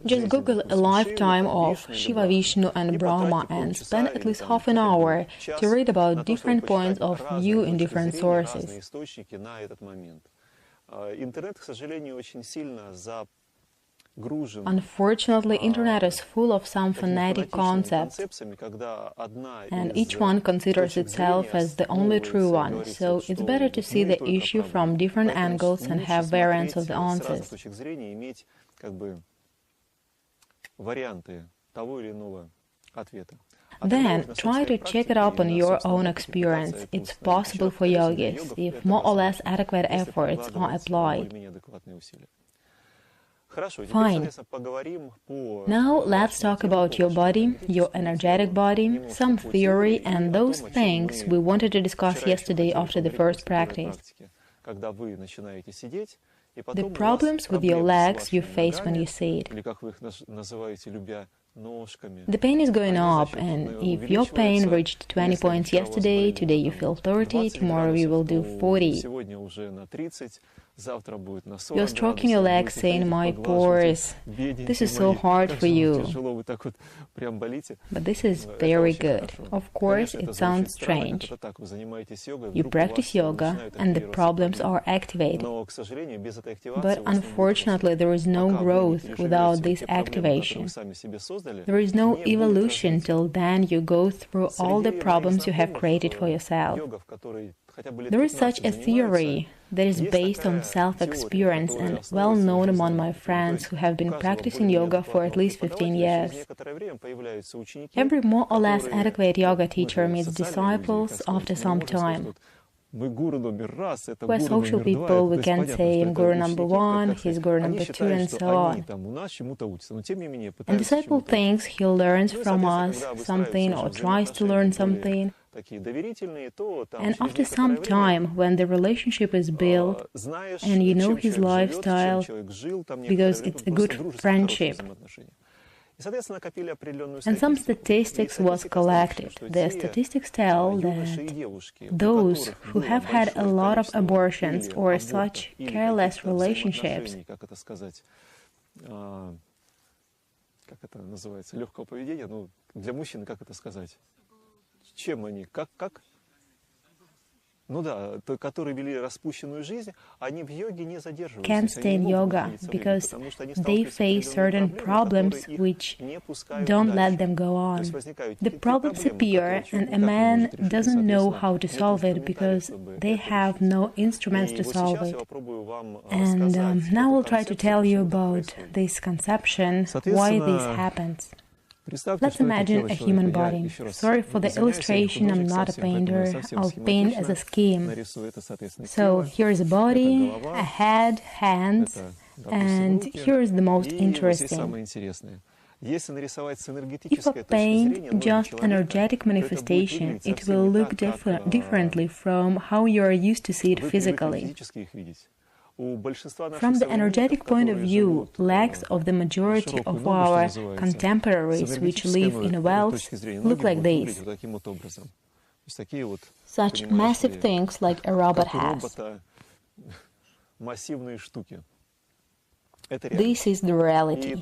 Just Google a lifetime of Shiva, Vishnu and Brahma and spend at least half an hour to read about different points of view in different sources. Unfortunately, internet is full of some fanatic concepts, and each one considers itself as the only true one, so it's better to see the issue from different angles and have variants of the answers. Then, try to check it up on your own experience. It's possible for yogis, if more or less adequate efforts are applied. Fine. Now let's talk about your body, your energetic body, some theory and those things we wanted to discuss yesterday after the first practice. The problems with your legs you face when you sit. The pain is going up, and if your pain reached 20 points yesterday, today you feel 30, tomorrow you will do 40. You're stroking your legs saying, "My pores, this is so hard for you." But this is very good. Of course, it sounds strange. You practice yoga and the problems are activated. But unfortunately, there is no growth without this activation. There is no evolution till then you go through all the problems you have created for yourself. There is such a theory that is based on self-experience and well known among my friends who have been practicing yoga for at least 15 years. Every more or less adequate yoga teacher meets disciples after some time. We're social people, we can say I'm guru number 1, he's guru number 2, and so on. And disciple thinks he learns from us something or tries to learn something. And after some time, when the relationship is built and you know his lifestyle, because it's a good friendship, and some statistics was collected. The statistics tell that those who have had a lot of abortions or such careless relationships, can't stay in yoga because they face certain problems which don't let them go on. The problems appear and a man doesn't know how to solve it because they have no instruments to solve it. And now I'll try to tell you about this conception, why this happens. Let's imagine a human body. Sorry for the illustration, I'm not a painter. I'll paint as a scheme. So here is a body, a head, hands, and here is the most interesting. If I paint just energetic manifestation, it will look differently from how you are used to see it physically. From the energetic point of view, legs of the majority of our contemporaries which live in wealth look like this. Such massive things like a robot has. This is the reality.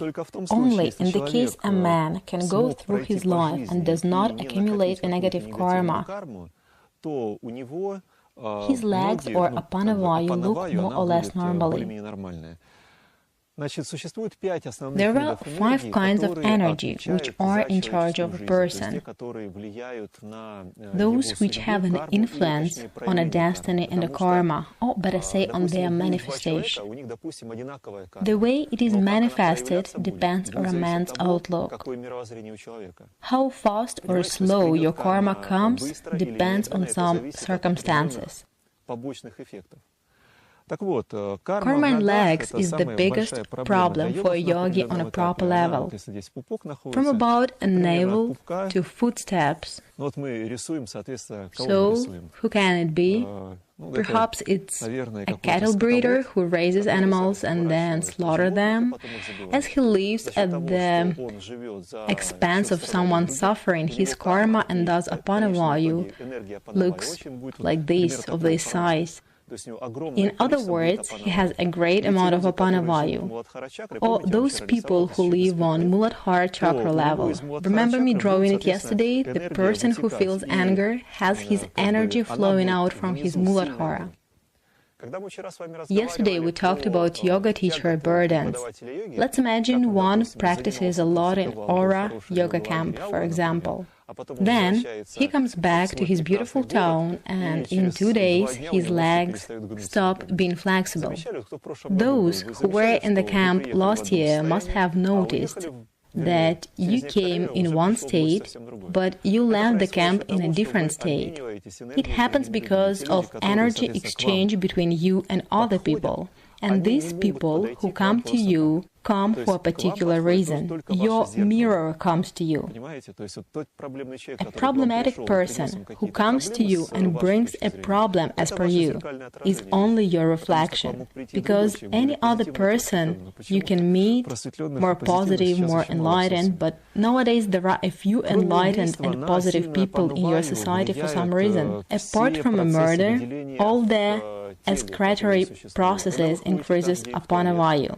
Only in the case a man can go through his life and does not accumulate a negative karma, his legs or apana-vayu look more or less normally. There are 5 kinds of energy which are in charge of a person. Those which have an influence on a destiny and a karma, or better say on their manifestation. The way it is manifested depends on a man's outlook. How fast or slow your karma comes depends on some circumstances. Karma in legs is the biggest problem for a yogi on a proper level. From about a navel to footsteps. So, who can it be? Perhaps it's a cattle breeder who raises animals and then slaughters them. As he lives at the expense of someone suffering, his karma and thus apana-vayu looks like this, of this size. In other words, he has a great amount of apana-vayu. Or those people who live on Muladhara chakra level. Remember me drawing it yesterday? The person who feels anger has his energy flowing out from his Muladhara. Yesterday we talked about yoga teacher burdens. Let's imagine one practices a lot in Aura yoga camp, for example. Then he comes back to his beautiful town and in 2 days his legs stop being flexible. Those who were in the camp last year must have noticed that you came in one state, but you left the camp in a different state. It happens because of energy exchange between you and other people. And these people who come to you come for a particular reason. Your mirror comes to you. A problematic person who comes to you and brings a problem as per you is only your reflection, because any other person you can meet, more positive, more enlightened, but nowadays there are a few enlightened and positive people in your society for some reason. Apart from a murder, all the excretory processes increases apana-vayu.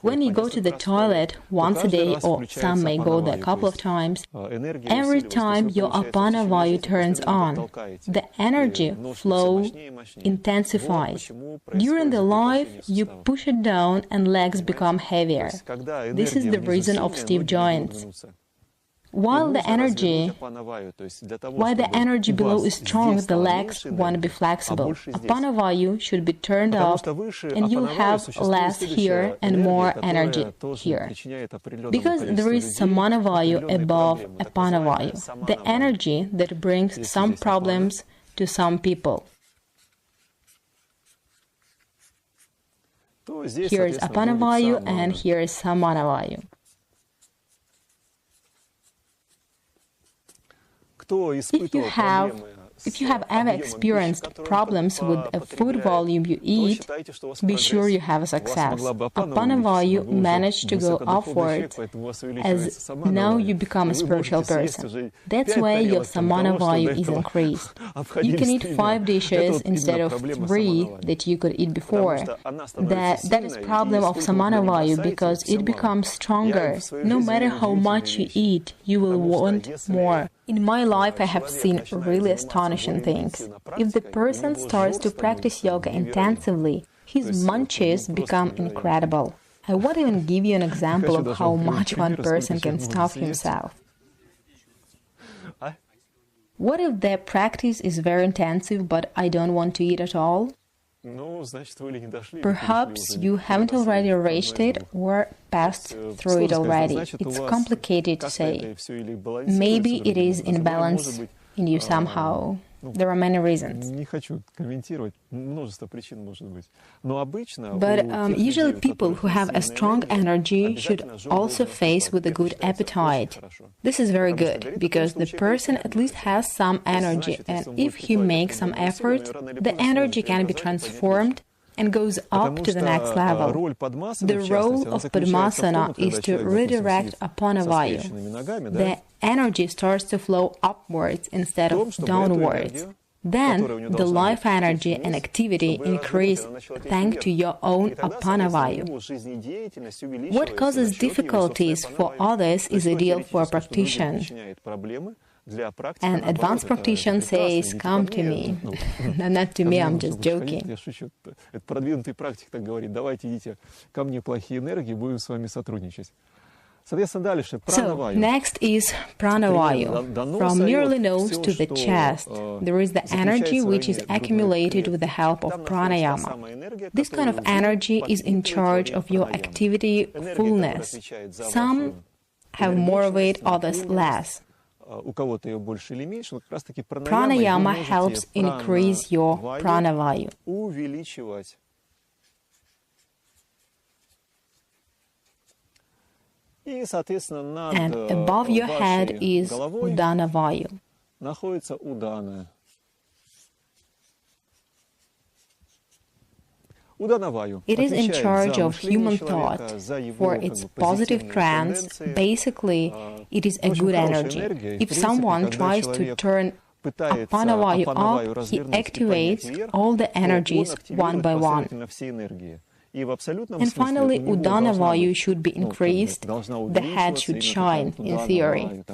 When you go to the toilet once a day, or some may go there a couple of times, every time your apana-vayu turns on, the energy flow intensifies. During the life, you push it down and legs become heavier. This is the reason of stiff joints. While the energy below is strong, the legs want to be flexible. Apana-vayu should be turned up and you'll have less here and more energy here. Because there is samana-vayu above apana-vayu, the energy that brings some problems to some people. Here is apana-vayu and here is samana-vayu. If you have ever experienced problems with the food volume you eat, be sure you have a success. Apana-vayu managed to go upward as now you become a spiritual person. That's why your samana-vayu is increased. You can eat 5 dishes instead of 3 that you could eat before. That is problem of samana-vayu because it becomes stronger. No matter how much you eat, you will want more. In my life, I have seen really astonishing things. If the person starts to practice yoga intensively, his munches become incredible. I won't even give you an example of how much one person can stuff himself. What if their practice is very intensive, but I don't want to eat at all? Perhaps you haven't already reached it or passed through it already. It's complicated to say. Maybe it is in balance in you somehow. There are many reasons. But usually people who have a strong energy should also face with a good appetite. This is very good, because the person at least has some energy, and if he makes some effort, the energy can be transformed and goes up to the next level. The role of Padmasana is to redirect apana-vayu. The energy starts to flow upwards instead of downwards. Then the life energy and activity increase thanks to your own apana-vayu. What causes difficulties for others is ideal for a practitioner. An advanced practitioner says, "Come to me." No, not to me, I'm just joking. So, next is prana-vayu. From merely nose to the chest, there is the energy which is accumulated with the help of pranayama. This kind of energy is in charge of your activity fullness. Some have more weight, others less. Pranayama helps increase your prana-vayu. And above your head is udana-vayu. It is in charge of human thought. For its positive trance, basically, it is a good energy. If someone tries to turn apana-vayu up, he activates all the energies one by one. And finally, udana-vayu should be increased, the head should shine, in theory.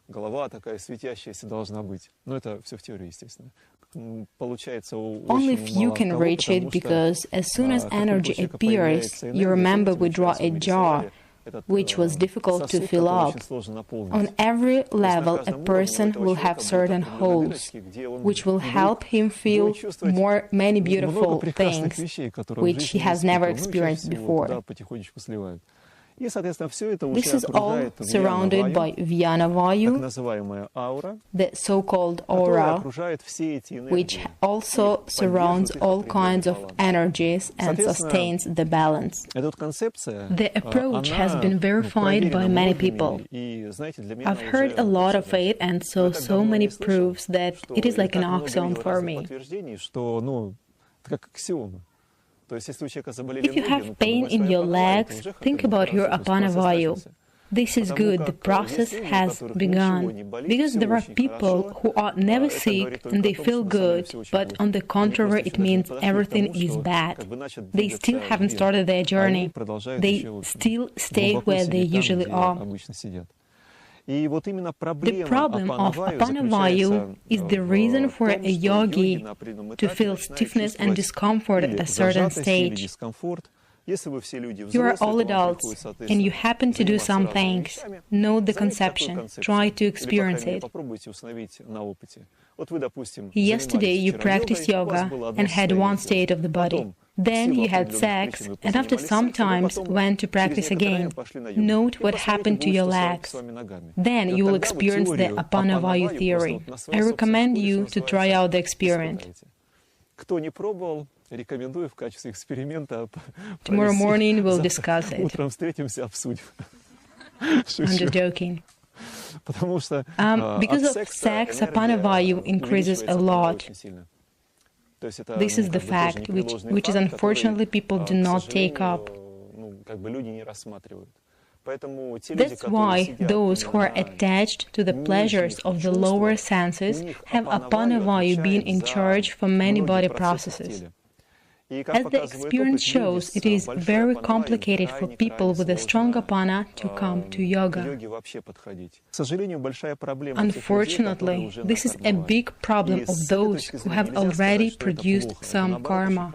Голова такая светящаяся должна быть. Но это все в теории, естественно. Получается Only few can reach it because as soon as energy appears, you remember we draw a jar, which was difficult to fill up. On every level, a person will have certain holes, which will help him feel many beautiful things, which he has never experienced before. This is all surrounded by vyana-vayu, the so-called aura, which also surrounds all kinds of energies and sustains the balance. The approach has been verified by many people. I've heard a lot of it and saw so many proofs that it is like an axiom for me. If you have pain in your legs, think about your apana-vayu. This is good, the process has begun. Because there are people who are never sick and they feel good, but on the contrary, it means everything is bad. They still haven't started their journey. They still stay where they usually are. The problem of apana-vayu is the reason for a yogi to feel stiffness and discomfort at a certain stage. You are all adults, and you happen to do some things. Know the conception. Try to experience it. Yesterday you practiced yoga and had one state of the body. Then you had sex, and after some time went to practice again. Note what happened to your legs. Then you will experience the apana-vayu theory. I recommend you to try out the experiment. Tomorrow morning we'll discuss it. I'm just joking. Because of sex, apana-vayu increases a lot. This is the fact, which is unfortunately people do not take up. That's why those who are attached to the pleasures of the lower senses have apana-vayu being in charge for many body processes. As the experience shows, it is very complicated for people with a strong apana to come to yoga. Unfortunately, this is a big problem of those who have already produced some karma.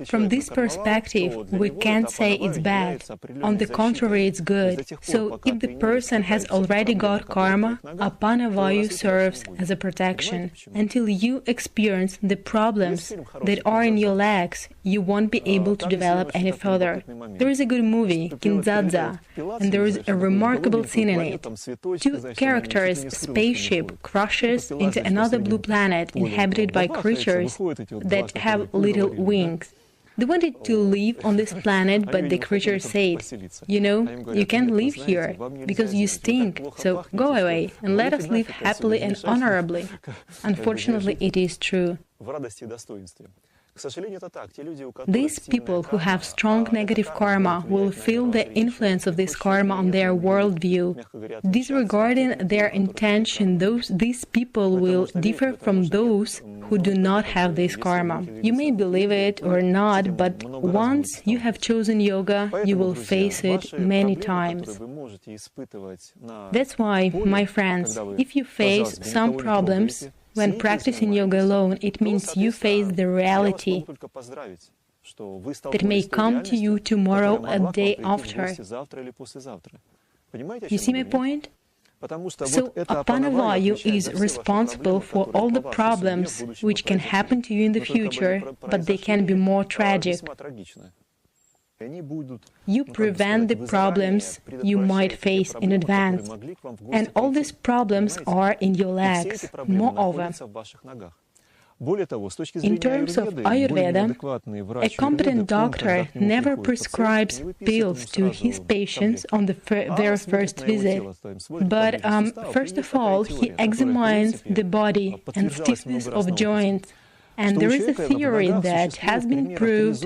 From this perspective, we can't say it's bad. On the contrary, it's good. So, if the person has already got karma, apana-vayu serves as a protection. Until you experience the problems that are in your legs, you won't be able to develop any further. There is a good movie, Kindzadza, and there is a remarkable scene in it. Two characters' spaceship crashes into another blue planet inhabited by creatures that have little wings. They wanted to live on this planet, but the creature said, "You know, you can't live here because you stink, so go away and let us live happily and honorably." Unfortunately, it is true. These people who have strong negative karma will feel the influence of this karma on their worldview. Disregarding their intention, these people will differ from those who do not have this karma. You may believe it or not, but once you have chosen yoga, you will face it many times. That's why, my friends, if you face some problems, when practicing yoga alone, it means you face the reality that may come to you tomorrow or day after. You see my point? So, apana-vayu is responsible for all the problems which can happen to you in the future, but they can be more tragic. You prevent the problems you might face in advance, and all these problems are in your legs. Moreover, in terms of Ayurveda, a competent doctor never prescribes pills to his patients on the very first visit. But first of all, he examines the body and stiffness of joints, And there is a theory that has been proved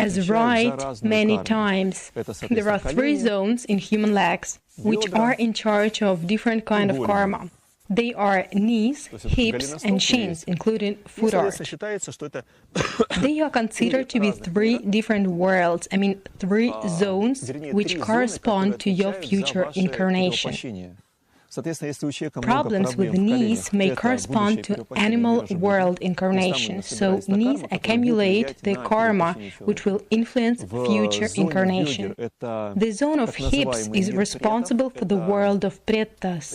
as right many times. There are 3 zones in human legs which are in charge of different kind of karma. They are knees, hips, and shins, including foot arch. They are considered to be 3 different worlds, 3 zones which correspond to your future incarnation. Problems with knees may correspond to animal world incarnation, so knees accumulate the karma which will influence future incarnation. The zone of hips is responsible for the world of pretas.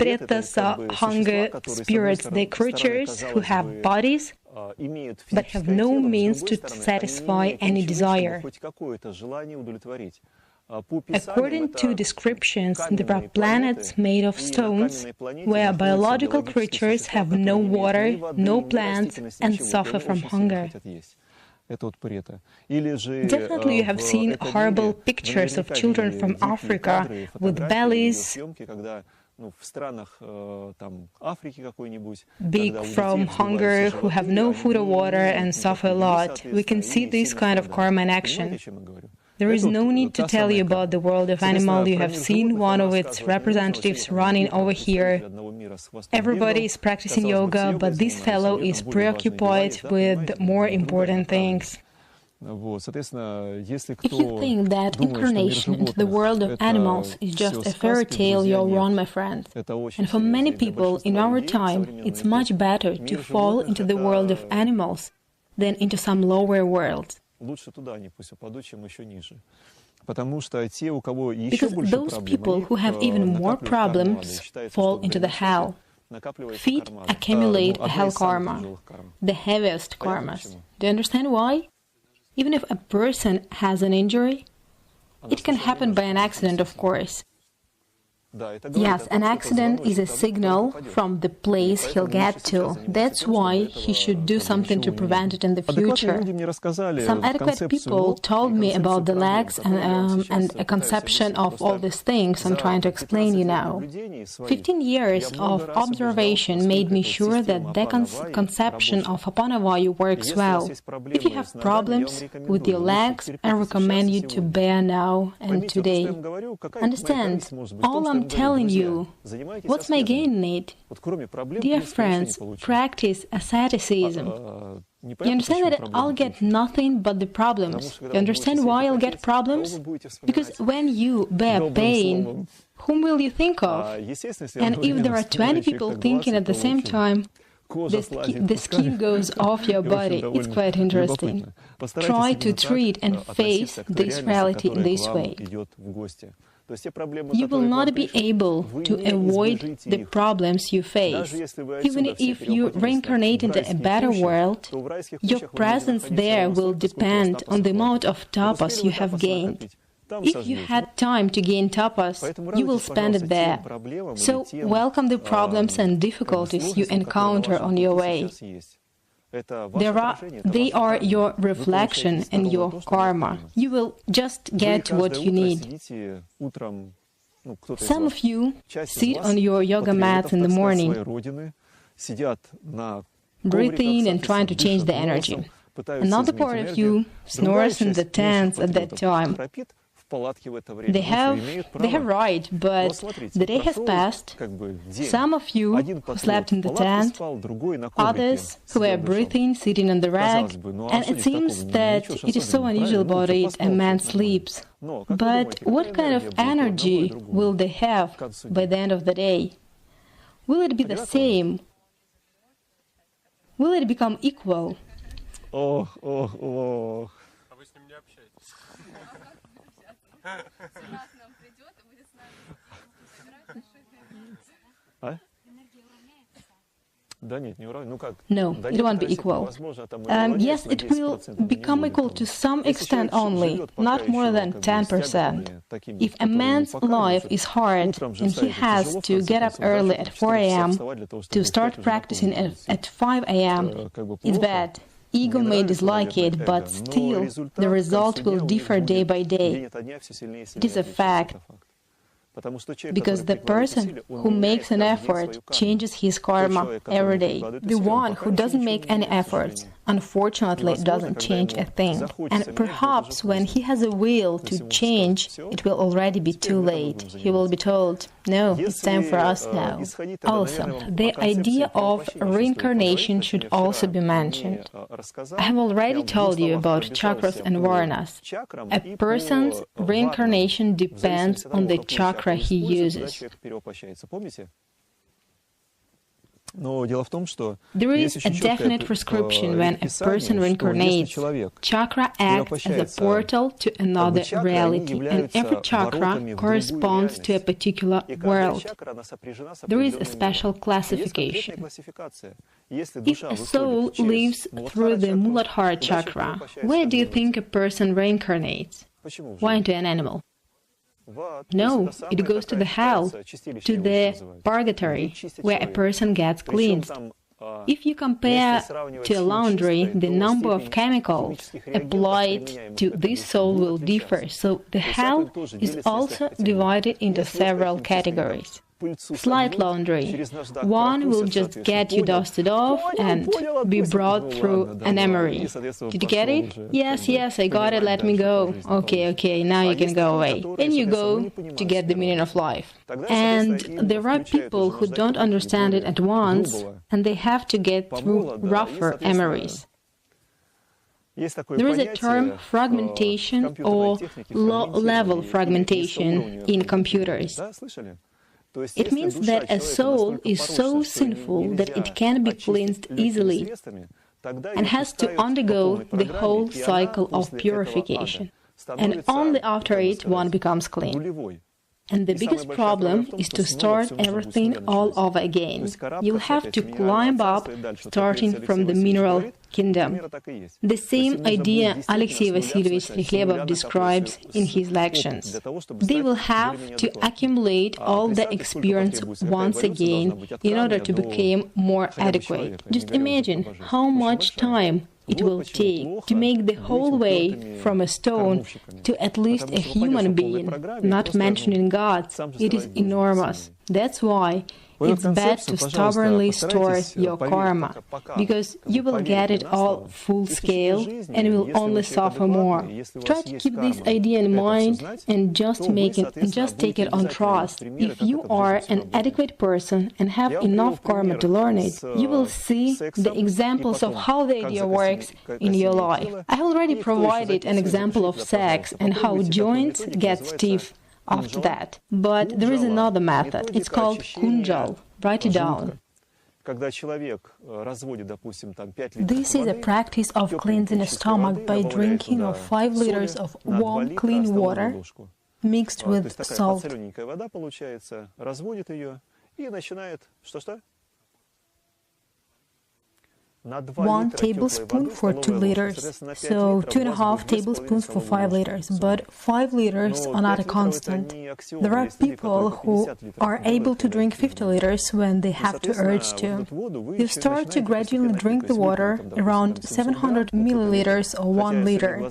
Pretas are hunger spirits, they're creatures who have bodies but have no means to satisfy any desire. According to descriptions, there are planets made of stones where biological creatures have no water, no plants, and suffer from hunger. Definitely you have seen horrible pictures of children from Africa with bellies big from hunger, who have no food or water and suffer a lot. We can see this kind of karma in action. There is no need to tell you about the world of animal. You have seen one of its representatives running over here. Everybody is practicing yoga, but this fellow is preoccupied with more important things. If you think that incarnation into the world of animals is just a fairy tale, you're wrong, my friend. And for many people in our time, it's much better to fall into the world of animals than into some lower world. Because those people who have even more problems fall into the hell. Feet accumulate a hell karma, the heaviest karmas. Do you understand why? Even if a person has an injury, it can happen by an accident, of course. Yes, an accident is a signal from the place he'll get to. That's why he should do something to prevent it in the future. Some adequate people told me about the legs and a conception of all these things I'm trying to explain you now. 15 years of observation made me sure that the conception of apana-vayu works well. If you have problems with your legs, I recommend you to bear now and today. Understand, all I'm telling you, what's my gain in it? Dear friends, practice asceticism. You understand that I'll get nothing but the problems. You understand why I'll get problems? Because when you bear pain, whom will you think of? And if there are 20 people thinking at the same time, the skin goes off your body. It's quite interesting. Try to treat and face this reality in this way. You will not be able to avoid the problems you face. Even if you reincarnate into a better world, your presence there will depend on the amount of tapas you have gained. If you had time to gain tapas, you will spend it there. So welcome the problems and difficulties you encounter on your way. They are your reflection and your karma. You will just get what you need. Some of you sit on your yoga mats in the morning, breathing and trying to change the energy. Another part of you snores in the tents at that time. They have right, but the day has passed. Some of you who slept in the tent, others who were breathing, sitting on the rag, and it seems that it is so unusual about it, a man sleeps. But what kind of energy will they have by the end of the day? Will it be the same? Will it become equal? No, it won't be equal. Yes, it will become equal to some extent only, not more than 10%. If a man's life is hard and he has to get up early at 4 a.m. to start practicing at 5 a.m., it's bad. Ego may dislike it, but still, the result will differ day by day. It is a fact. Because the person who makes an effort changes his karma every day. The one who doesn't make any efforts, unfortunately, doesn't change a thing. And perhaps when he has a will to change, it will already be too late. He will be told, no, it's time for us now. Also, the idea of reincarnation should also be mentioned. I have already told you about chakras and varanas. A person's reincarnation depends on the chakra he uses. There is a definite prescription when a person reincarnates. Chakra acts as a portal to another reality, and every chakra corresponds to a particular world. There is a special classification. If a soul lives through the Muladhara chakra, where do you think a person reincarnates? Why into an animal? No, it goes to the hell, to the purgatory, where a person gets cleansed. If you compare to a laundry, the number of chemicals applied to this soul will differ, so the hell is also divided into several categories. Slight laundry. One will just get you dusted off and be brought through an emery. Did you get it? Yes, I got it, let me go. Okay, now you can go away. And you go to get the meaning of life. And there are people who don't understand it at once, and they have to get through rougher emeries. There is a term fragmentation or low-level fragmentation in computers. It means that a soul is so sinful that it can be cleansed easily and has to undergo the whole cycle of purification. And only after it one becomes clean. And the biggest problem is to start everything all over again. You'll have to climb up, starting from the mineral kingdom. The same idea Alexey Vasilievich Trikhlebov describes in his lections. They will have to accumulate all the experience once again in order to become more adequate. Just imagine how much time it will take to make the whole way from a stone to at least a human being, not mentioning gods. It is enormous. That's why it's bad to stubbornly store your karma, because you will get it all full scale and will only suffer more. Try to keep this idea in mind and just take it on trust. If you are an adequate person and have enough karma to learn it, you will see the examples of how the idea works in your life. I already provided an example of sex and how joints get stiff after that. But there is another method. It's called Kunjal. Write it down. This is a practice of cleansing a stomach by drinking of 5 liters of warm, clean water mixed with salt. 1 tablespoon for 2 liters, so 2.5 tablespoons for 5 liters, but 5 liters are not a constant. There are people who are able to drink 50 liters when they have to urge to. You start to gradually drink the water around 700 milliliters or 1 liter.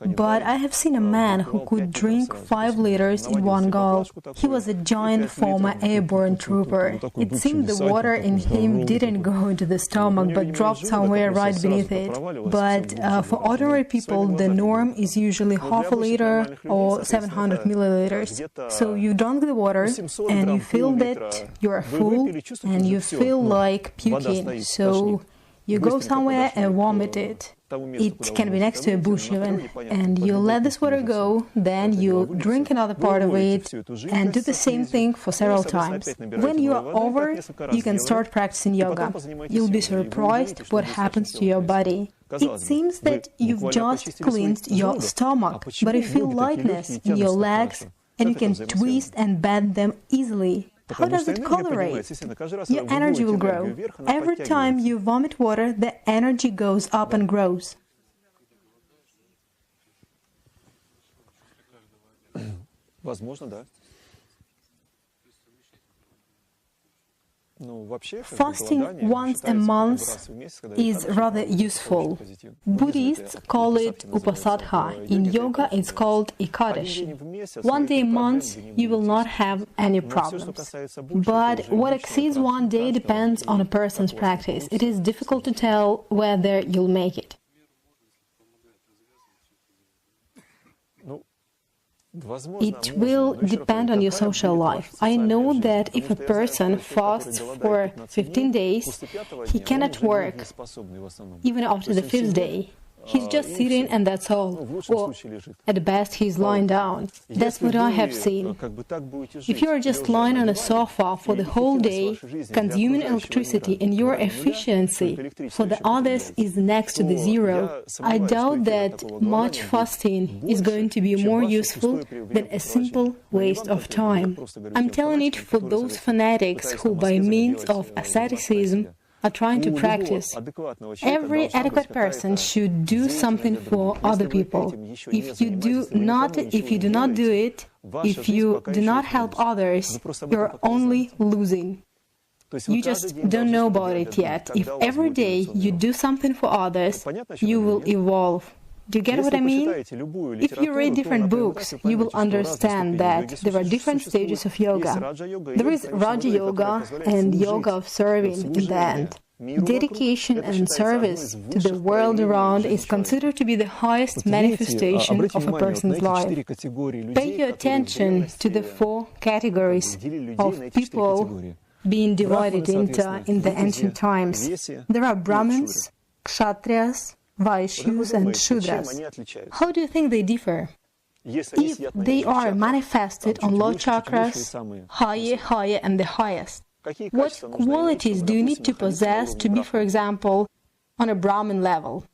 But I have seen a man who could drink 5 liters in one gulp. He was a giant former airborne trooper. It seemed the water in him didn't go into the stomach but dropped somewhere right beneath it. But for ordinary people, the norm is usually half a liter or 700 milliliters. So you drink the water and you feel that you are full and you feel like puking. So you go somewhere and vomit it. It can be next to a bush even, and you let this water go, then you drink another part of it, and do the same thing for several times. When you are over, you can start practicing yoga. You'll be surprised what happens to your body. It seems that you've just cleansed your stomach, but you feel lightness in your legs, and you can twist and bend them easily. How does it correlate? Your energy will grow. Every time you vomit water, the energy goes up and grows. Fasting once a month is rather useful. Buddhists call it upasadha. In yoga, it's called ekadashi. 1 day a month, you will not have any problems. But what exceeds 1 day depends on a person's practice. It is difficult to tell whether you'll make it. It will depend on your social life. I know that if a person fasts for 15 days, he cannot work even after the 5th day. He's just sitting and that's all. Or at best, he's lying down. That's what I have seen. If you're just lying on a sofa for the whole day, consuming electricity, and your efficiency for the others is next to the zero, I doubt that much fasting is going to be more useful than a simple waste of time. I'm telling it for those fanatics who, by means of asceticism, are trying to practice. Every adequate person should do something for other people. If you do not do it, if you do not help others, you're only losing. You just don't know about it yet. If every day you do something for others, you will evolve. Do you get what I mean? If you read different books, you will understand that there are different stages of yoga. There is Raja Yoga and Yoga of serving in the end. Dedication and service to the world around is considered to be the highest manifestation of a person's life. Pay your attention to the 4 categories of people being divided into in the ancient times. There are Brahmins, Kshatriyas, Vaishyas and Shudras. How do you think they differ? If they are manifested on low chakras, higher and the highest, what qualities do you need to possess to be, for example, on a Brahmin level?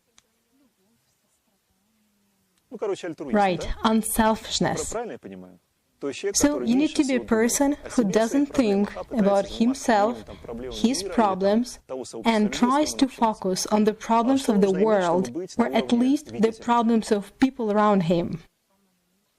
Right, unselfishness. So you need to be a person who doesn't think about himself, his problems, and tries to focus on the problems of the world, or at least the problems of people around him.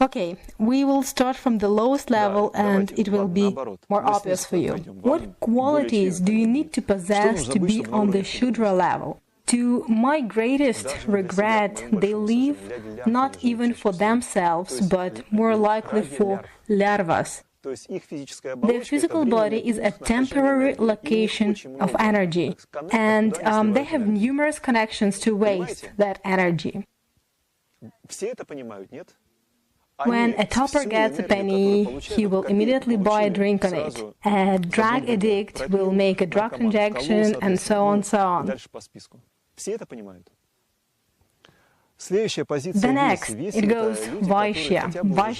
Okay, we will start from the lowest level and it will be more obvious for you. What qualities do you need to possess to be on the Shudra level? To my greatest regret, they live not even for themselves, but more likely for larvas. Their physical body is a temporary location of energy, and they have numerous connections to waste that energy. When a toper gets a penny, he will immediately buy a drink on it. A drug addict will make a drug injection, and so on, so on. The next, it goes Vaishya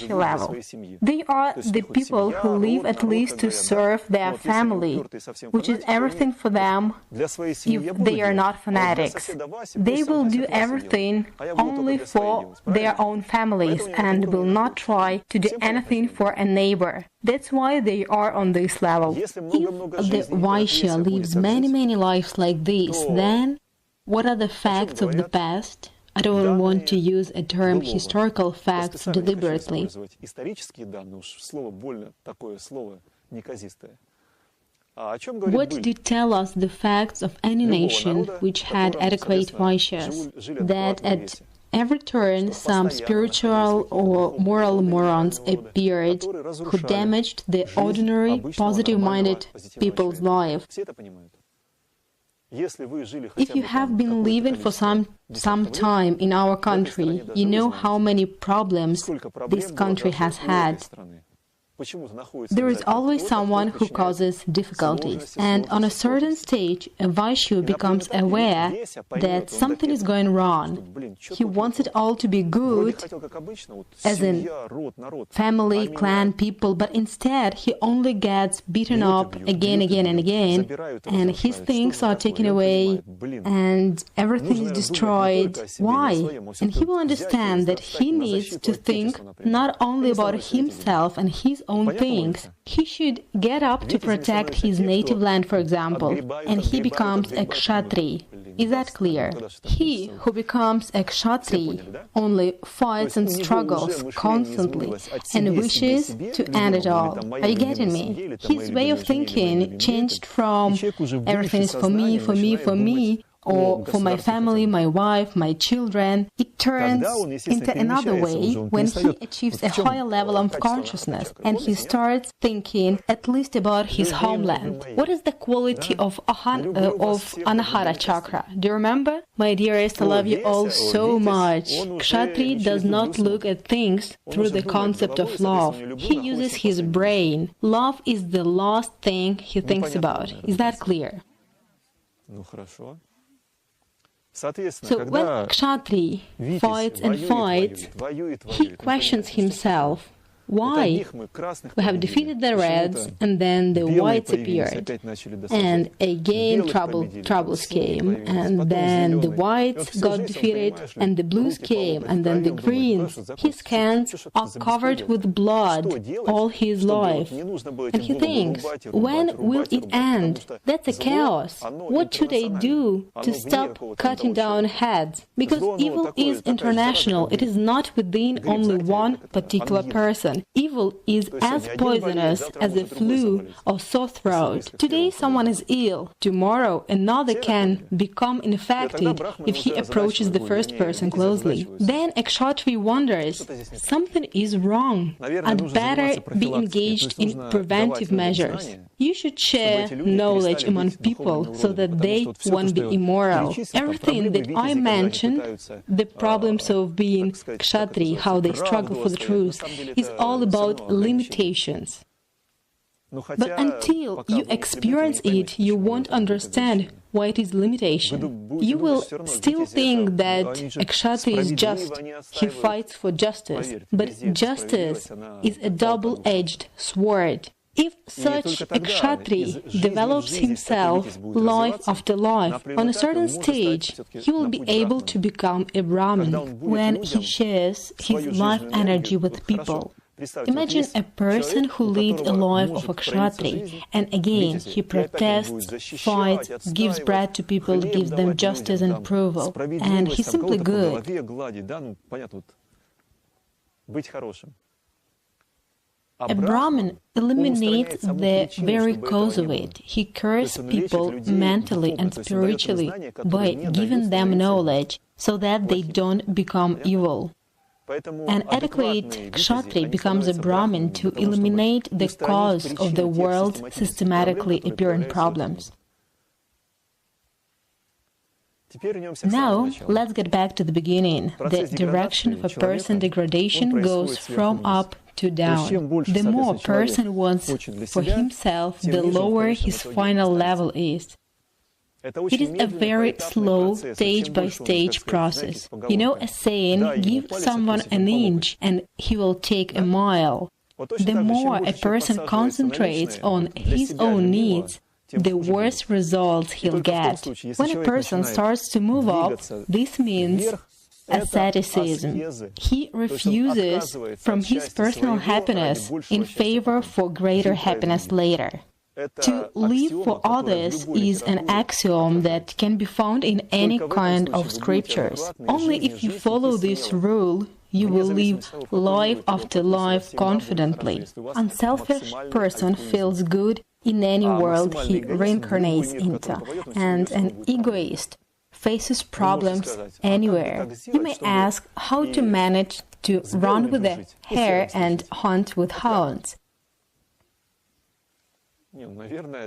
level. They are the people who live at least to serve their family, which is everything for them if they are not fanatics. They will do everything only for their own families and will not try to do anything for a neighbor. That's why they are on this level. If the Vaishya lives many lives like this, then what are the facts of the past? I don't want to use a term historical facts deliberately. What did tell us the facts of any nation which had adequate Vaishyas? That at every turn some spiritual or moral morons appeared who damaged the ordinary positive-minded people's life. If you have been living for some time in our country, you know how many problems this country has had. There is always someone who causes difficulties, and on a certain stage, a Vaishya becomes aware that something is going wrong. He wants it all to be good, as in family, clan, people, but instead he only gets beaten up again and again, and his things are taken away, and everything is destroyed. Why? And he will understand that he needs to think not only about himself and his own things. He should get up to protect his native land, for example, and he becomes a kshatri. Is that clear? He who becomes a kshatri only fights and struggles constantly and wishes to end it all. Are you getting me? His way of thinking changed from everything is for me, for me, for me, or for my family, my wife, my children. It turns into another way when he achieves a higher level of consciousness and he starts thinking at least about his homeland. What is the quality of Anahara chakra? Do you remember? My dearest, I love you all so much. Kshatri does not look at things through the concept of love. He uses his brain. Love is the last thing he thinks about. Is that clear? So when Kshatri fights and fights, he questions himself. Why? We have defeated the Reds, and then the Whites appeared. And again troubles came, and then the Whites got defeated, and the Blues came, and then the Greens. His hands are covered with blood all his life. And he thinks, when will it end? That's a chaos. What should I do to stop cutting down heads? Because evil is international. It is not within only one particular person. Evil is as poisonous as the flu or sore throat. Today someone is ill. Tomorrow another can become infected if he approaches the first person closely. Then a kshatri wonders, something is wrong. I'd better be engaged in preventive measures. You should share knowledge among people so that they won't be immoral. Everything that I mentioned, the problems of being kshatri, how they struggle for the truth, is all about limitations. But until you experience it, you won't understand why it is limitation. You will still think that a kshatri is just, he fights for justice, but justice is a double-edged sword. If such a kshatri develops himself life after life, on a certain stage, he will be able to become a Brahmin when he shares his life energy with people. Imagine a person who leads a life of a kshatri, and again he protests, fights, gives bread to people, gives them justice and approval, and he's simply good. A Brahmin eliminates the very cause of it. He cures people mentally and spiritually by giving them knowledge so that they don't become evil. An adequate kshatri becomes a Brahmin to eliminate the cause of the world's systematically appearing problems. Now, let's get back to the beginning. The direction of a person degradation goes from up to down. The more a person wants for himself, the lower his final level is. It is a very slow, stage-by-stage process. You know a saying, give someone an inch and he will take a mile. The more a person concentrates on his own needs, the worse results he'll get. When a person starts to move up, this means asceticism. He refuses from his personal happiness in favor for greater happiness later. To live for others is an axiom that can be found in any kind of scriptures. Only if you follow this rule, you will live life after life confidently. An unselfish person feels good in any world he reincarnates into, and an egoist faces problems anywhere. You may ask how to manage to run with a hare and hunt with hounds.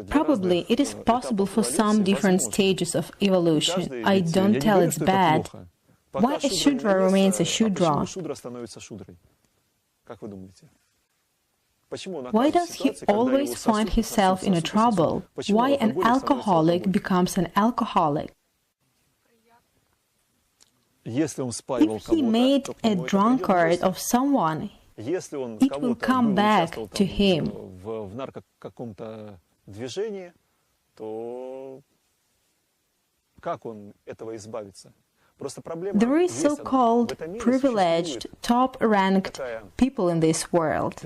Probably it is possible for some different stages of evolution. I don't tell it's bad. Why a Shudra remains a Shudra? Why does he always find himself in a trouble? Why an alcoholic becomes an alcoholic? If he made a drunkard of someone, it will come back to him. There is so-called privileged, top-ranked people in this world.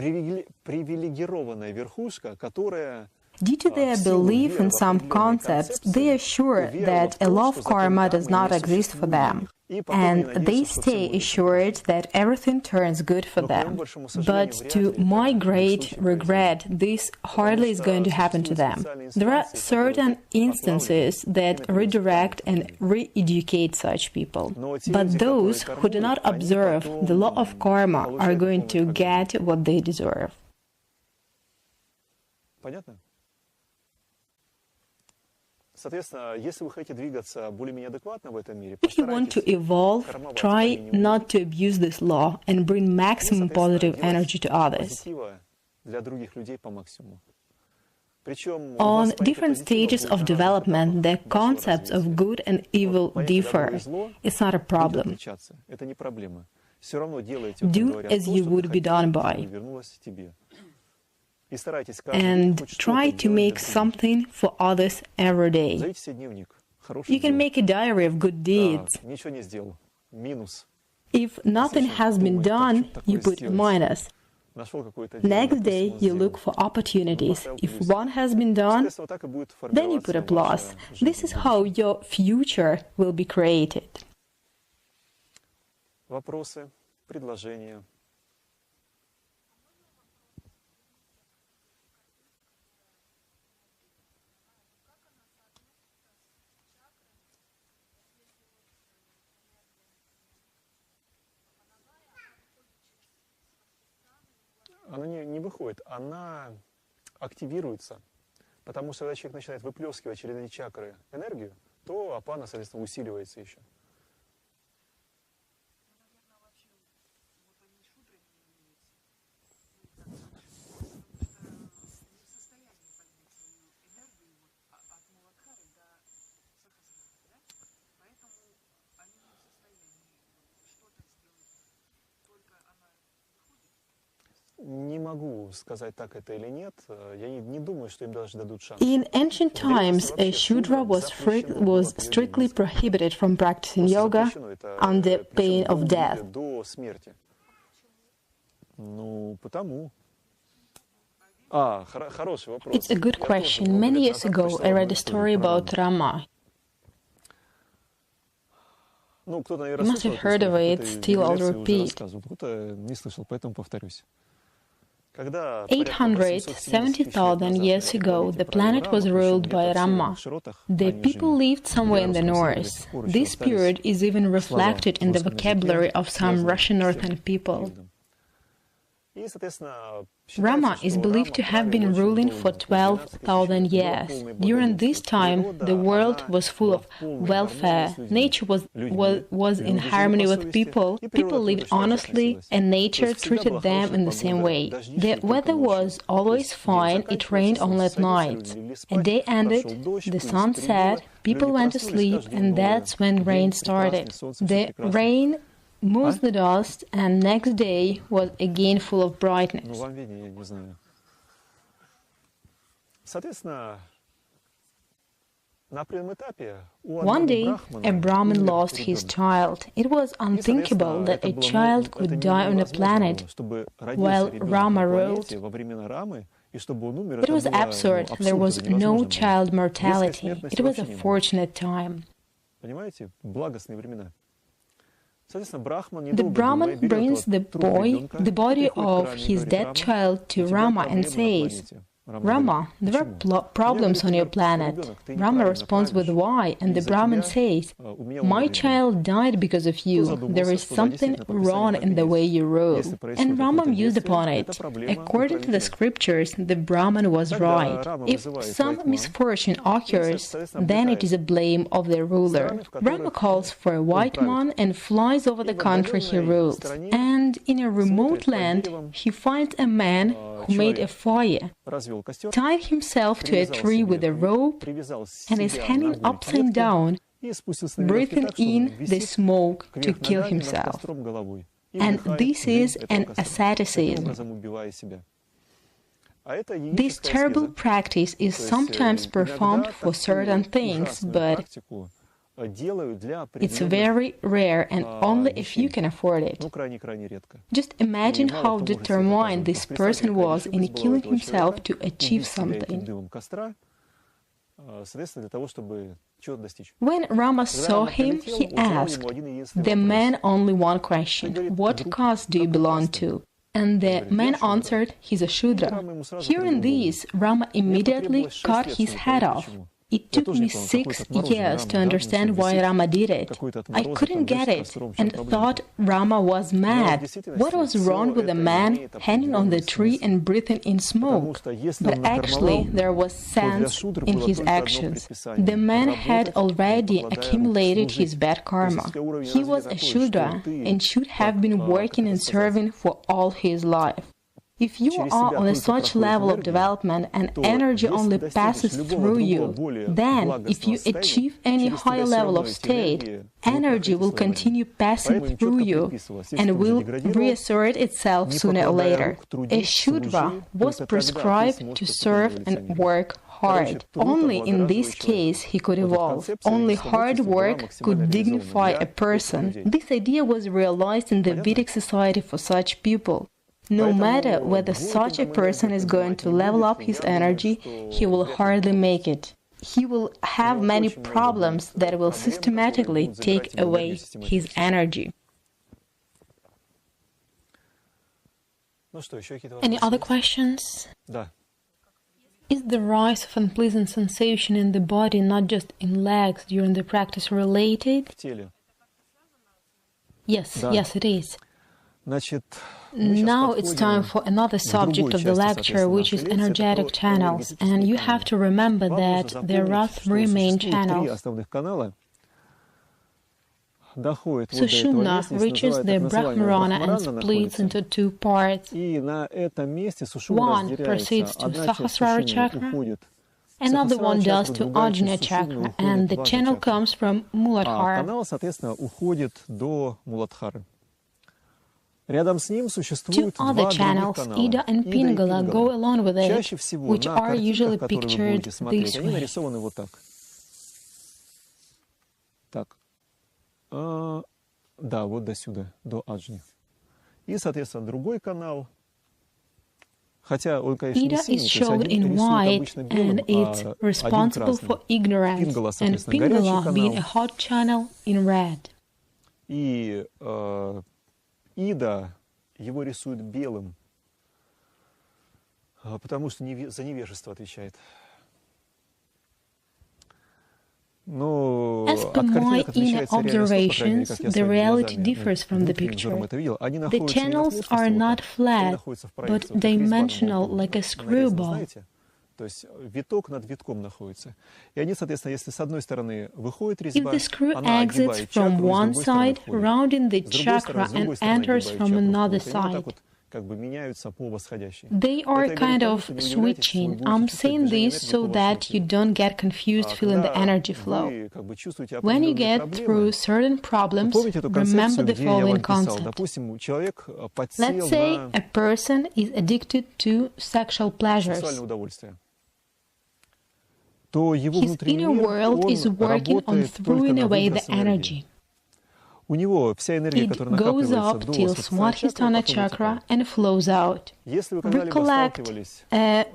Due to their belief in some concepts, they are sure that a law of karma does not exist for them. And they stay assured that everything turns good for them. But to my great regret, this hardly is going to happen to them. There are certain instances that redirect and re-educate such people. But those who do not observe the law of karma are going to get what they deserve. Понятно? If you want to evolve, try not to abuse this law and bring maximum positive energy to others. On different stages of development, the concepts of good and evil differ. It's not a problem. Do as you would be done by. And try to make something for others every day. You can make a diary of good deeds. If nothing has been done, you put minus. Next day, you look for opportunities. If one has been done, then you put a plus. This is how your future will be created. Вопросы, предложения. Она не выходит, она активируется, потому что когда человек начинает выплескивать через эти чакры энергию, то апана, соответственно, усиливается еще. Не могу сказать, так это или нет. Я не думаю, что им даже дадут шанс. In ancient times, a Shudra was strictly prohibited from practicing yoga under pain of death. До смерти. Ну, потому. Хороший вопрос. It's a good question. Many years ago, I read a story about Rama. You must have heard of it, still I'll repeat. 870,000 years ago, the planet was ruled by Rama. The people lived somewhere in the north. This period is even reflected in the vocabulary of some Russian northern people. Rama is believed to have been ruling for 12,000 years. During this time, the world was full of welfare. Nature was in harmony with people. People lived honestly, and nature treated them in the same way. The weather was always fine. It rained only at night. A day ended, the sun set, people went to sleep, and that's when rain started. The rain moves the dust, and next day was again full of brightness. One day, a Brahmin lost his child. It was unthinkable that a child could die on a planet while Rama ruled. It was absurd. There was no child mortality. It was a fortunate time. The Brahman brings the body of his dead child to Rama and says, Rama, there are problems on your planet. Rama responds with why, and the Brahman says, my child died because of you. There is something wrong in the way you rule. And Rama mused upon it. According to the scriptures, the Brahman was right. If some misfortune occurs, then it is a blame of the ruler. Rama calls for a white man and flies over the country he rules. And in a remote land, he finds a man who made a fire, tied himself to a tree with a rope, and is hanging upside down, breathing in the smoke to kill himself. And this is an asceticism. This terrible practice is sometimes performed for certain things, but It's very rare and only a few can afford it. Just imagine how determined this person was in killing himself to achieve something. When Rama saw him, he asked the man only one question: "What caste do you belong to?" And the man answered, "He's a Shudra." Hearing this, Rama immediately cut his head off. It took me 6 years to understand why Rama did it. I couldn't get it and thought Rama was mad. What was wrong with a man hanging on the tree and breathing in smoke? But actually, there was sense in his actions. The man had already accumulated his bad karma. He was a Shudra and should have been working and serving for all his life. If you are on such level of development and energy only passes through you, then if you achieve any higher level of state, energy will continue passing through you and will reassert itself sooner or later. A Shudra was prescribed to serve and work hard. Only in this case he could evolve. Only hard work could dignify a person. This idea was realized in the Vedic society for such people. No matter whether such a person is going to level up his energy, he will hardly make it. He will have many problems that will systematically take away his energy. Any other questions? Is the rise of unpleasant sensation in the body, not just in legs, during the practice related? Yes, it is. Now it's time for another subject of the lecture, which is energetic channels. And you have to remember that there are 3 main channels. Sushumna reaches the Brahmarana and splits into 2 parts. One proceeds to Sahasrara chakra, another one does to Ajna chakra, and the channel comes from Muladhara. Two other channels, Ida and Pingala, go along with it, which are usually pictured this way. Да, вот до сюда, до Аджни. И, соответственно, другой канал, хотя он, конечно, не синий, is shown in white, and it's responsible for ignorance, and Pingala being a hot channel in red. И Ида его рисует белым, потому что за невежество отвечает. As per my inner observations, the reality differs from the picture. The channels are not flat, but dimensional, like a screwball. То есть виток над витком находится. И они, соответственно, если с одной стороны выходит резьба, if the screw exits from one side, rounding the chakra and enters from another side, they are kind of switching. I'm saying this so that you don't get confused feeling the energy flow. When you get through certain problems, remember the following concept. Let's say a person is addicted to sexual pleasures. His inner world is working on throwing away the energy. It goes up till Swadhisthana chakra and flows out. Recollect a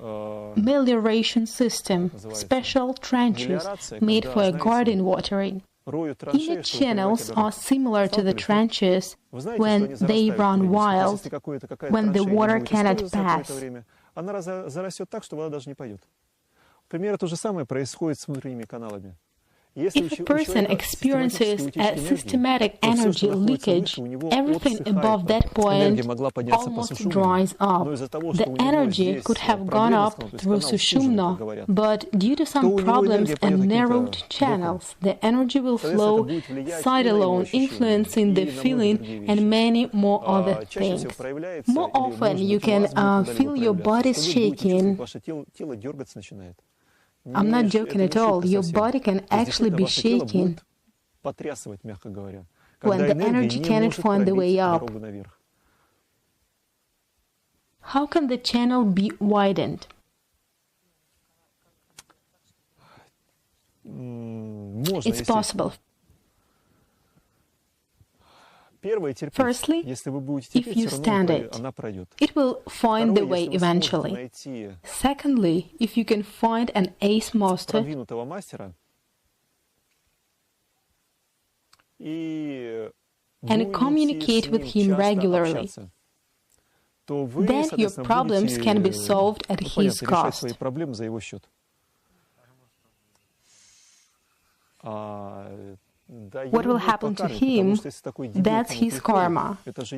melioration system, special trenches made for a garden watering. Inner channels are similar to the trenches when they run wild, when the water cannot pass. Примерно то же самое происходит с внутренними каналами. If a person experiences a systematic energy leakage, everything above that point almost dries up. The energy could have gone up through Sushumna, but due to some problems and narrowed channels, the energy will flow side alone, influencing the feeling and many more other things. More often, you can feel your body shaking. I'm not joking at all. Your body can actually be shaking when the energy cannot find the way up. How can the channel be widened? It's possible. Firstly, if you stand it, it will find the way eventually. Secondly, if you can find an ace master and communicate with him regularly, then your problems can be solved at his cost. What will happen to him, that's his karma. If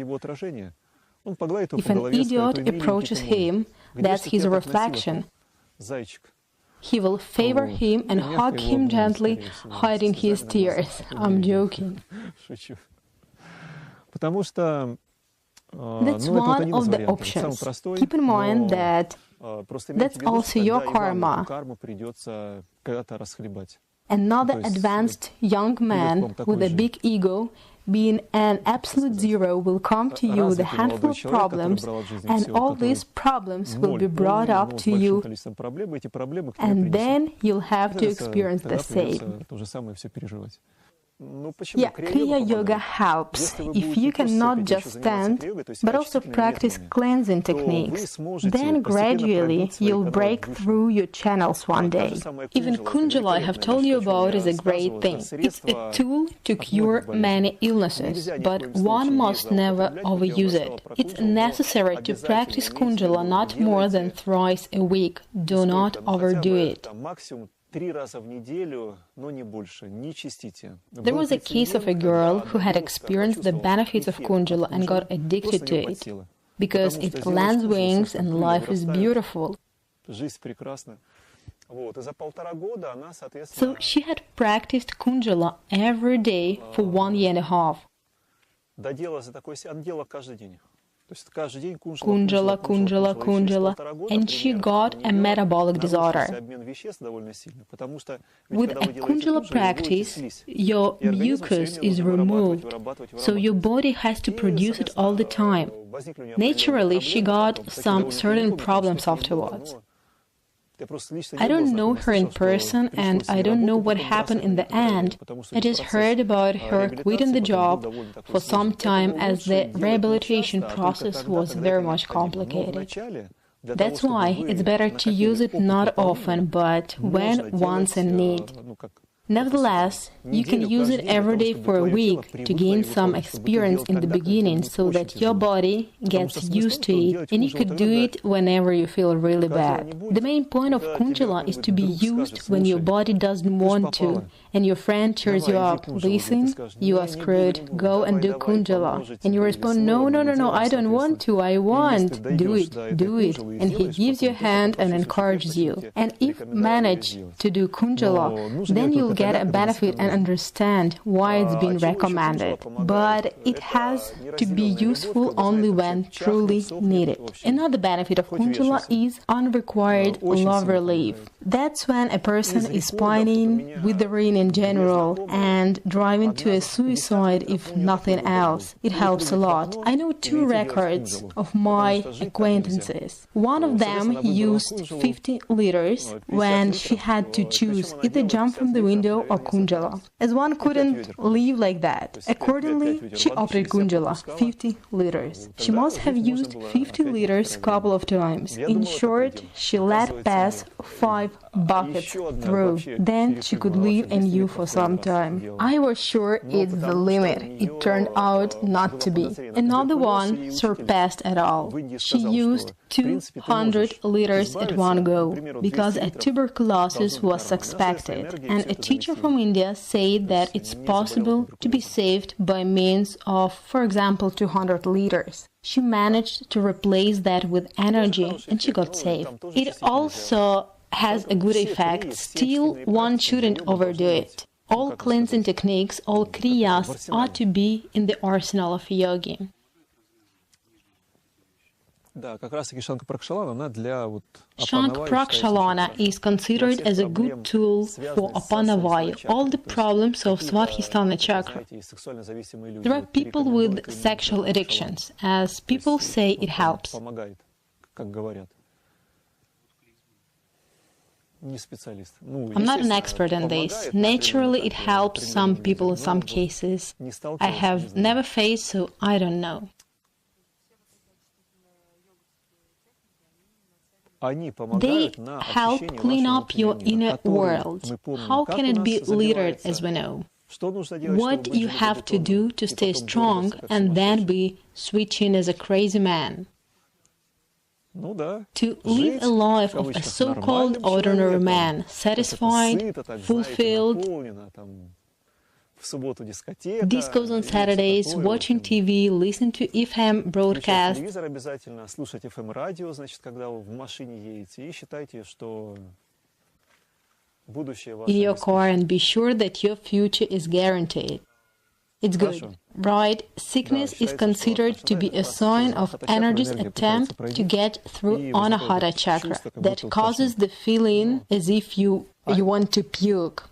an idiot approaches him, that's his reflection. He will favor him and hug him gently, hiding his tears. I'm joking. That's one of the options. Keep in mind that that's also your karma. Another advanced young man with a big ego, being an absolute zero, will come to you with a handful of problems, and all these problems will be brought up to you, and then you'll have to experience the same. Yeah, Kriya Yoga helps if you cannot just stand, but also practice cleansing techniques. Then gradually you'll break through your channels one day. Even Kunjal I have told you about is a great thing. It's a tool to cure many illnesses, but one must never overuse it. It's necessary to practice Kunjala not more than thrice a week. Do not overdo it. There was a case of a girl who had experienced the benefits of Kunjala and got addicted to it, because it lends wings and life is beautiful. So she had practiced Kunjala every day for 1.5 years. Kunjala, Kunjala, Kunjala, and she got a metabolic disorder. With a Kunjala practice, your mucus is removed, so your body has to produce it all the time. Naturally, she got some certain problems afterwards. I don't know her in person, and I don't know what happened in the end. I just heard about her quitting the job for some time, as the rehabilitation process was very much complicated. That's why it's better to use it not often, but when once in need. Nevertheless, you can use it every day for a week to gain some experience in the beginning so that your body gets used to it, and you could do it whenever you feel really bad. The main point of Kunjala is to be used when your body doesn't want to, and your friend cheers you up. Listen, you are screwed, go and do Kunjala. And you respond, no, I don't want to, I want. Do it. And he gives you a hand and encourages you. And if you manage to do Kunjala, then you'll get a benefit and understand why it's been recommended. But it has to be useful only when truly needed. Another benefit of Kunjala is unrequired love relief. That's when a person is pining, withering in general, and driving to a suicide if nothing else. It helps a lot. I know 2 records of my acquaintances. One of them used 50 liters when she had to choose either jump from the window or Kunjala. As one couldn't live like that, accordingly, she opted Kunjala, 50 liters. She must have used 50 liters a couple of times. In short, she let pass 5 buckets through. Then she could live in you for some time. I was sure it's the limit. It turned out not to be. Another one surpassed it all. She used 200 liters at one go, because a tuberculosis was suspected, and a teacher from India said that it's possible to be saved by means of, for example, 200 liters. She managed to replace that with energy, and she got saved. It also has a good effect. Still, one shouldn't overdo it. All cleansing techniques, all kriyas ought to be in the arsenal of a yogi. Shank Prakshalana is considered as a good tool for apana-vayu, all the problems of Svadhisthana chakra. There are people with sexual addictions, as people say it helps. I'm not an expert in this. Naturally, it helps some people in some cases. I have never faced, so I don't know. They help clean up your inner world. How can it be littered, as we know? What you have to do to stay strong and then be switching as a crazy man. To live a life of a so-called ordinary man, satisfied, fulfilled, discos on Saturdays, watching TV, listening to FM broadcasts, in your car, and be sure that your future is guaranteed. It's good, right? Sickness is considered to be a sign of energy's attempt to get through Anahata chakra that causes the feeling as if you want to puke.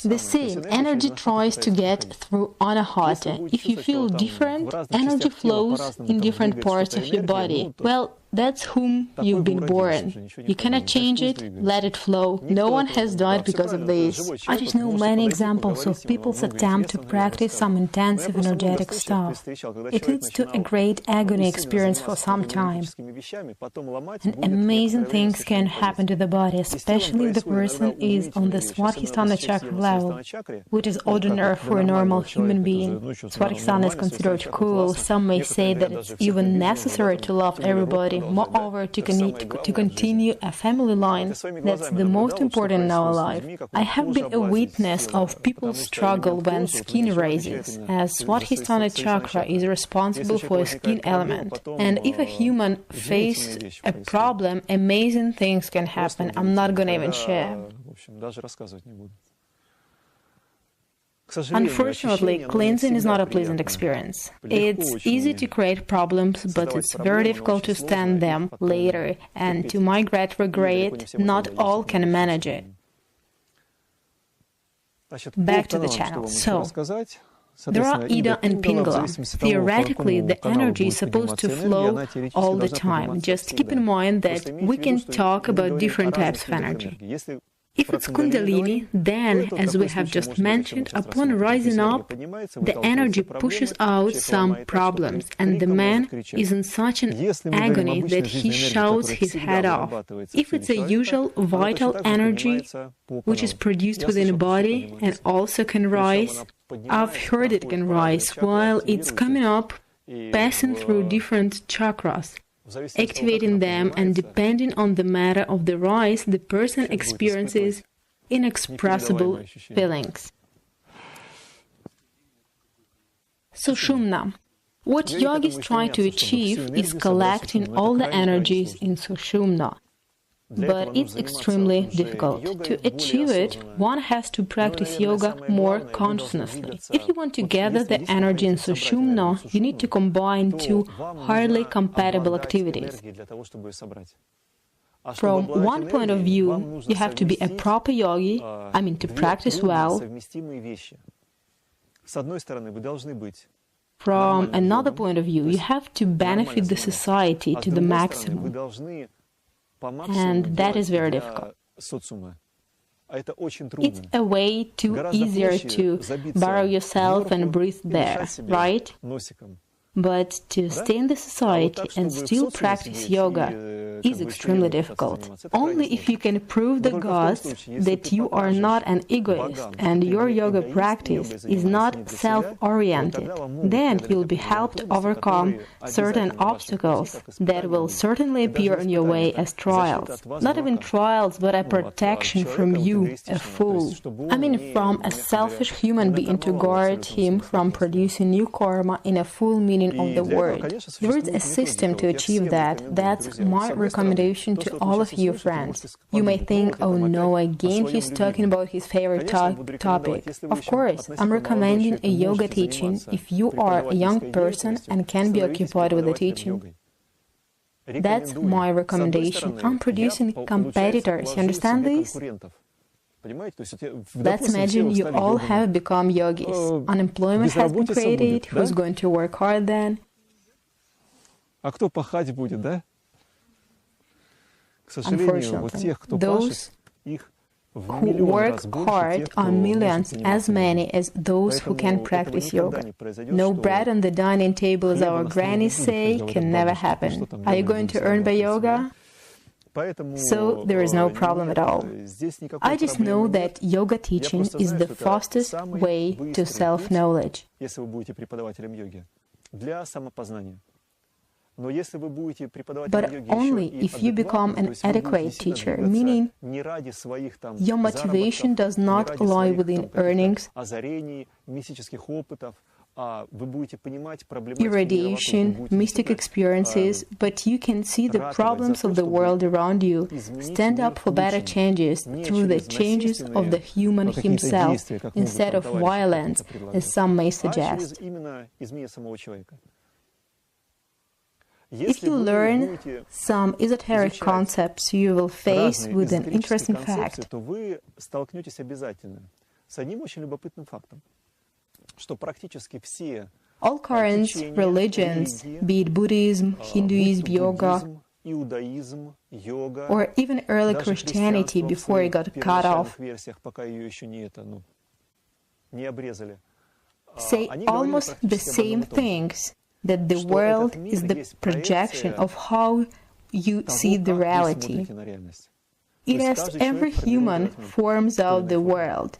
The same energy tries to get through Anahata. If you feel different, energy flows in different parts of your body. Well, that's whom you've been born. You cannot change it, let it flow. No one has died because of this. I just know many examples of people's attempt to practice some intensive energetic stuff. It leads to a great agony experience for some time. And amazing things can happen to the body, especially if the person is on the Swadhisthana chakra level, which is ordinary for a normal human being. Swadhisthana is considered cool. Some may say that it's even necessary to love everybody. Moreover, to continue a family line, that's the most important in our life. I have been a witness of people's struggle when skin raises, as Swadhisthana chakra is responsible for a skin element. And if a human faces a problem, amazing things can happen. I'm not gonna even share. Unfortunately, cleansing is not a pleasant experience. It's easy to create problems, but it's very difficult to stand them later, and to my great regret, not all can manage it. Back to the channel. So, there are Ida and Pingala. Theoretically, the energy is supposed to flow all the time. Just keep in mind that we can talk about different types of energy. If it's Kundalini, then, as we have just mentioned, upon rising up, the energy pushes out some problems, and the man is in such an agony that he shouts his head off. If it's a usual vital energy, which is produced within the body and also can rise, I've heard it can rise while it's coming up, passing through different chakras, activating them, and depending on the matter of the rise, the person experiences inexpressible feelings. Sushumna. What yogis try to achieve is collecting all the energies in Sushumna. But it's extremely difficult. To achieve it, one has to practice yoga more consciously. If you want to gather the energy in Sushumna, you need to combine two highly compatible activities. From one point of view, you have to be a proper yogi, to practice well. From another point of view, you have to benefit the society to the maximum. And that is very difficult. It's a way too easier to burrow yourself and breathe there, right? But to stay in the society and still practice yoga is extremely difficult. Only if you can prove the gods that you are not an egoist and your yoga practice is not self-oriented, then you'll be helped overcome certain obstacles that will certainly appear in your way as trials. Not even trials, but a protection from you, a fool. From a selfish human being to guard him from producing new karma in a full meaning of the word. There is a system to achieve that. That's my recommendation to all of you friends. You may think, oh no, again he's talking about his favorite topic. Of course, I'm recommending a yoga teaching if you are a young person and can be occupied with the teaching. That's my recommendation. I'm producing competitors, you understand this? Let's imagine you all have become yogis. Unemployment has been created. Who's going to work hard then? Unfortunately, those who work hard are millions as many as those who can practice yoga. No bread on the dining table, as our grannies say, can never happen. Are you going to earn by yoga? So there is no problem at all. I just know that yoga teaching is the fastest way to self-knowledge. But only if you become an adequate teacher, meaning your motivation does not lie within earnings, irradiation, mystic experiences, but you can see the problems of the world around you, stand up for better changes through the changes of the human himself, instead of violence, as some may suggest. If you learn some esoteric concepts, you will face with an interesting fact. All current religions, be it Buddhism, Hinduism, yoga, or even early Christianity before it got cut off, say almost the same things, that the world is the projection of how you see the reality. It as every human forms out the world.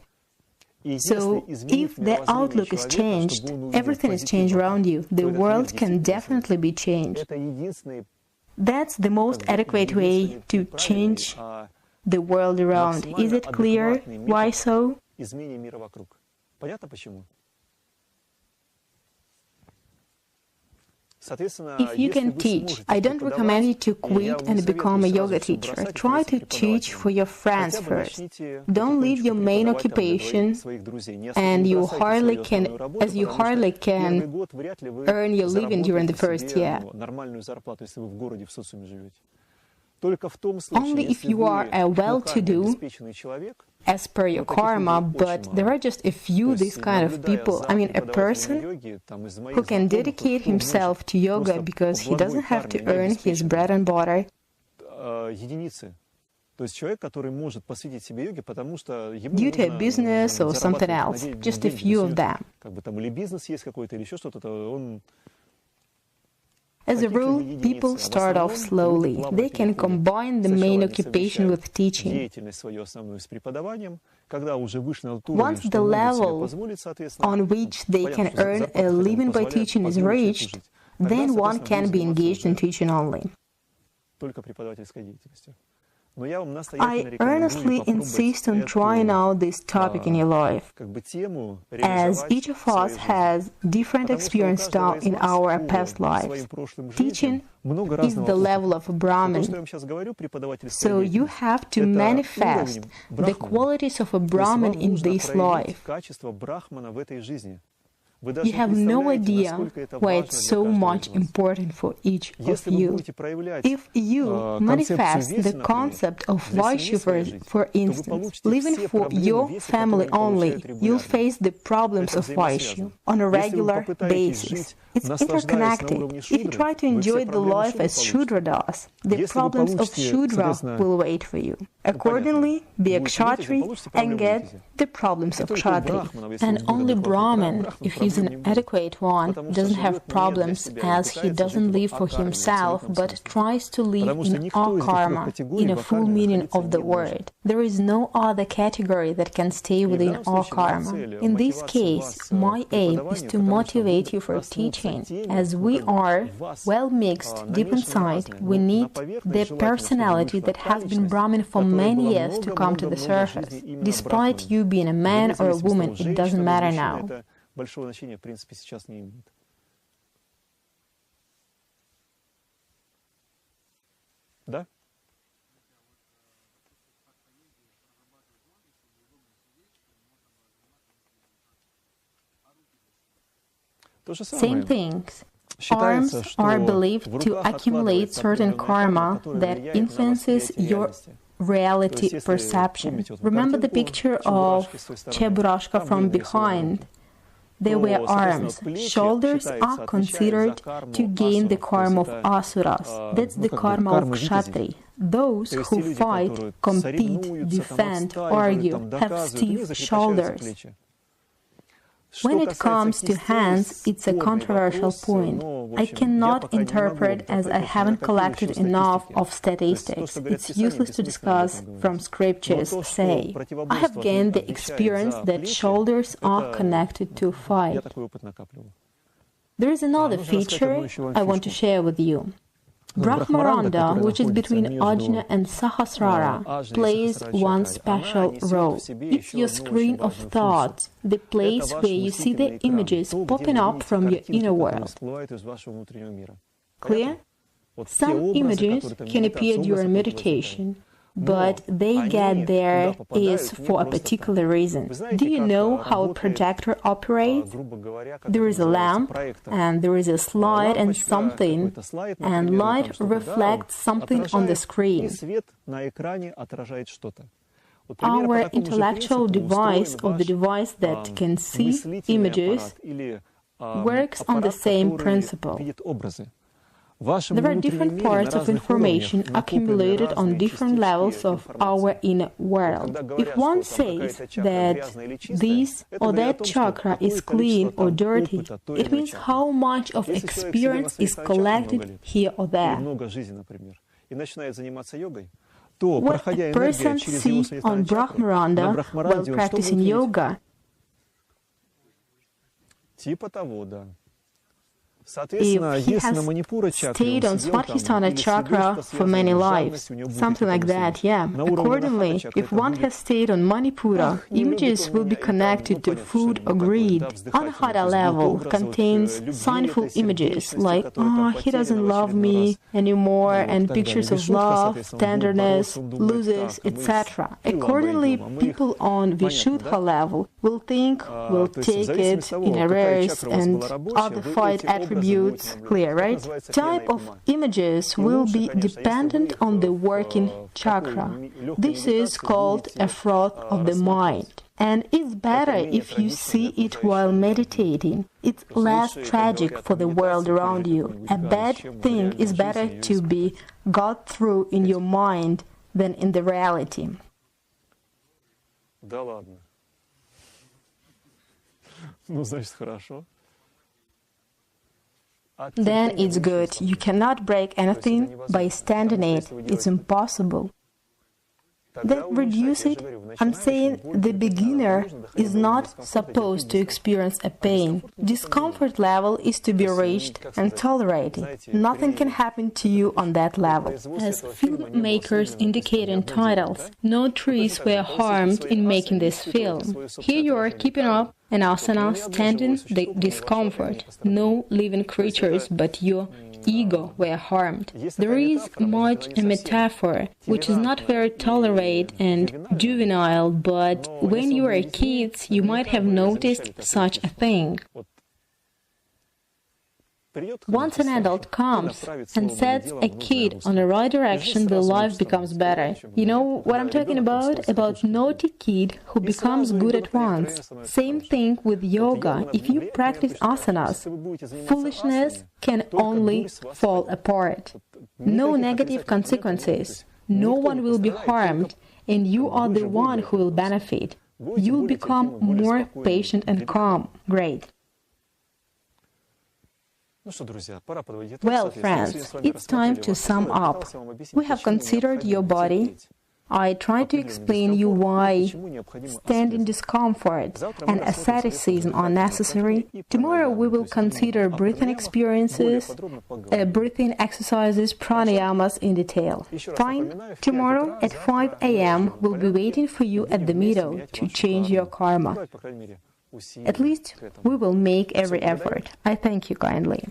So, if the outlook is changed, everything is changed around you. The world can definitely be changed. That's the most adequate way to change the world around. Is it clear? Why so? If you can teach, I don't recommend you to quit and become a yoga teacher. Try to teach for your friends first. Don't leave your main occupation, and you hardly can earn your living during the first year. Only if you are a well-to-do, as per your karma, but there are just a few these kind of people. I mean, a person who can dedicate himself to yoga because he doesn't have to earn his bread and butter. Due to a business or something else, just a few of them. As a rule, people start off slowly. They can combine the main occupation with teaching. Once the level on which they can earn a living by teaching is reached, then one can be engaged in teaching only. I earnestly insist on trying out this topic in your life, as each of us has different experience style in our past lives. Teaching is the level of a Brahmin, so you have to manifest the qualities of a Brahmin in this life. You have no idea why it's so much important for each of you. If you manifest the concept of Vayu, for instance, living for your family only, you'll face the problems of Vayu on a regular basis. It's interconnected. If you try to enjoy the life as Shudra does, the problems of Shudra will wait for you. Accordingly, be a Kshatri and get the problems of Kshatri. And only Brahman, if he's an adequate one, doesn't have problems, as he doesn't live for himself but tries to live in akarma, in a full meaning of the word. There is no other category that can stay within akarma. In this case, my aim is to motivate you for teaching. As we are well mixed deep inside, we need the personality that has been Brahmin for many years to come to the surface. Despite you being a man or a woman, it doesn't matter now. Same things. Arms are believed to accumulate certain karma that influences your reality perception. Remember the picture of Cheburashka from behind. they wear arms. Shoulders are considered to gain the karma of asuras. That's the karma of kshatri. Those who fight, compete, defend, argue, have stiff shoulders. When it comes to hands, it's a controversial point. I cannot interpret as I haven't collected enough of statistics. It's useless to discuss from scriptures, say. I have gained the experience that shoulders are connected to fight. There is another feature I want to share with you. Brahmaranda, which is between Ajna and Sahasrara, plays one special role. It's your screen of thoughts, the place where you see the images popping up from your inner world. Clear? Some images can appear during meditation, but they get there is for a particular reason. Do you know how a projector operates? There is a lamp, and there is a slide and something, and light reflects something on the screen. Our intellectual device, or the device that can see images, works on the same principle. There are different parts of information accumulated on different levels of our inner world. If one says that this or that chakra is clean or dirty, it means how much of experience is collected here or there. What a person sees on Brahmaranda while practicing yoga if he has stayed on Swadhisthana chakra for many lives, something like that, yeah. Accordingly, if one has stayed on Manipura, images will be connected to food or greed. Anahata level contains sinful images like, he doesn't love me anymore, and pictures of love, tenderness, losses, etc. Accordingly, people on Vishuddha level will take it in arrears and other fight attributes. Clear, right? Type of images will be dependent on the working chakra. This is called a froth of the mind. And it's better if you see it while meditating. It's less tragic for the world around you. A bad thing is better to be got through in your mind than in the reality. Да ладно. Ну, значит, хорошо. Then it's good. You cannot break anything by standing it. It's impossible. Then reduce it. I'm saying the beginner is not supposed to experience a pain. Discomfort level is to be reached and tolerated. Nothing can happen to you on that level. As filmmakers indicate in titles, no trees were harmed in making this film. Here you are keeping up an asana, standing the discomfort. No living creatures but your ego were harmed. There is much a metaphor, which is not very tolerant and juvenile, but when you were kids, you might have noticed such a thing. Once an adult comes and sets a kid on the right direction, the life becomes better. You know what I'm talking about? About naughty kid who becomes good at once. Same thing with yoga. If you practice asanas, foolishness can only fall apart. No negative consequences. No one will be harmed, and you are the one who will benefit. You'll become more patient and calm. Great. Well, friends, it's time to sum up. We have considered your body. I tried to explain you why standing discomfort and asceticism are necessary. Tomorrow we will consider breathing experiences, breathing exercises, pranayamas in detail. Fine. Tomorrow at 5 a.m. we'll be waiting for you at the meadow to change your karma. At least we will make every effort. I thank you kindly.